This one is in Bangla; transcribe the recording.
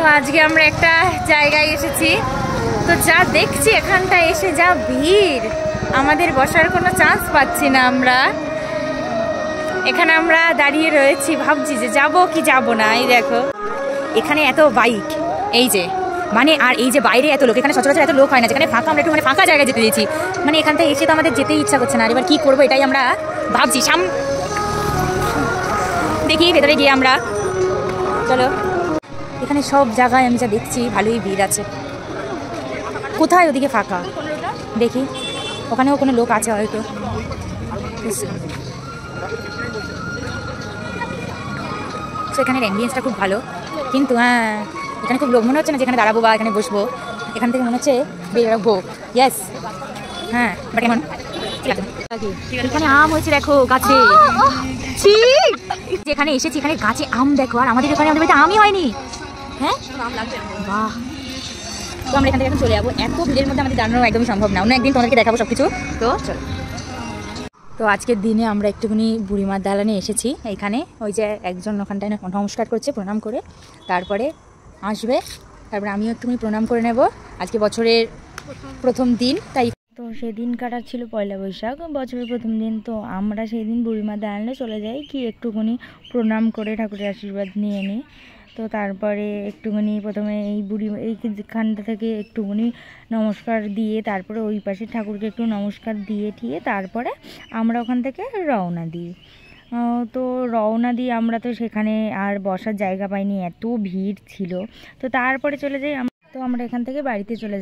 তো আজকে আমরা একটা জায়গায় এসেছি, তো যা দেখছি এখানটা এসে যা ভিড়, আমাদের বসার কোনো চান্স পাচ্ছি না। আমরা এখানে আমরা দাঁড়িয়ে রয়েছি, ভাবছি যে যাব কি যাব না। এই দেখো এখানে এত বাইক, এই যে মানে, আর এই যে বাইরে এত লোক, এখানে সচরাচর এত লোক হয় না, যেখানে ফাঁকা আমরা একটু মানে ফাঁকা জায়গায় যেতে দিয়েছি। মানে এখান থেকে এসে তো আমাদের যেতেই ইচ্ছা করছে না, আর এবার কি করবো এটাই আমরা ভাবছি। দেখি ভেতরে গিয়ে আমরা, চলো। এখানে সব জায়গায় আমি যা দেখছি ভালোই ভিড় আছে। কোথায় ওদিকে ফাঁকা দেখি, ওখানেও কোনো লোক আছে হয়তো। এখানের অ্যাম্বিয়েন্সটা খুব ভালো, কিন্তু হ্যাঁ এখানে খুব লোক মনে হচ্ছে না যেখানে দাঁড়াবো বা এখানে বসবো। এখান থেকে মনে হচ্ছে বেরোবো। ইয়েস, হ্যাঁ, বাট কেমন এখানে আম হয়েছে দেখো গাছে। যেখানে এসেছি এখানে গাছে আম দেখো, আর আমাদের এখানে আমাদের বাড়িতে আমই হয়নি। হ্যাঁ বাহ, তো আমরা এখান থেকে এখন চলে যাবো। এত ভিড়ের মধ্যে আমাদের দাঁড়ানো একদমই সম্ভব না, অন্য একদিন তোমাদেরকে দেখাবো সব কিছু। তো চলো। তো আজকের দিনে আমরা একটুখানি বুড়িমার দালানে এসেছি। এইখানে ওই যে একজন ওখানটায় নমস্কার করছে, প্রণাম করে তারপরে আসবে, তারপরে আমিও একটুখানি প্রণাম করে নেব। আজকে বছরের প্রথম দিন, তাই তো সেদিন কাটাচ্ছিল পয়লা বৈশাখ, বছরের প্রথম দিন। তো আমরা সেই দিন বুড়িমার দালানে চলে যাই, কি একটুখানি প্রণাম করে ঠাকুরের আশীর্বাদ নিয়ে নিই। তো তারপরে একটুখানি প্রথমে এইখানটা থেকে একটুখানি নমস্কার দিয়ে, তারপরে ওই পাশে ঠাকুরকে একটু নমস্কার দিয়ে ঠিয়ে তারপরে আমরা ওখান থেকে রওনা দিই। তো রওনা দিয়ে আমরা তো সেখানে আর বসার জায়গা পাইনি, এত ভিড় ছিল। তো তারপরে চলে যাই, তো আমরা এখান থেকে বাড়িতে চলে যাই।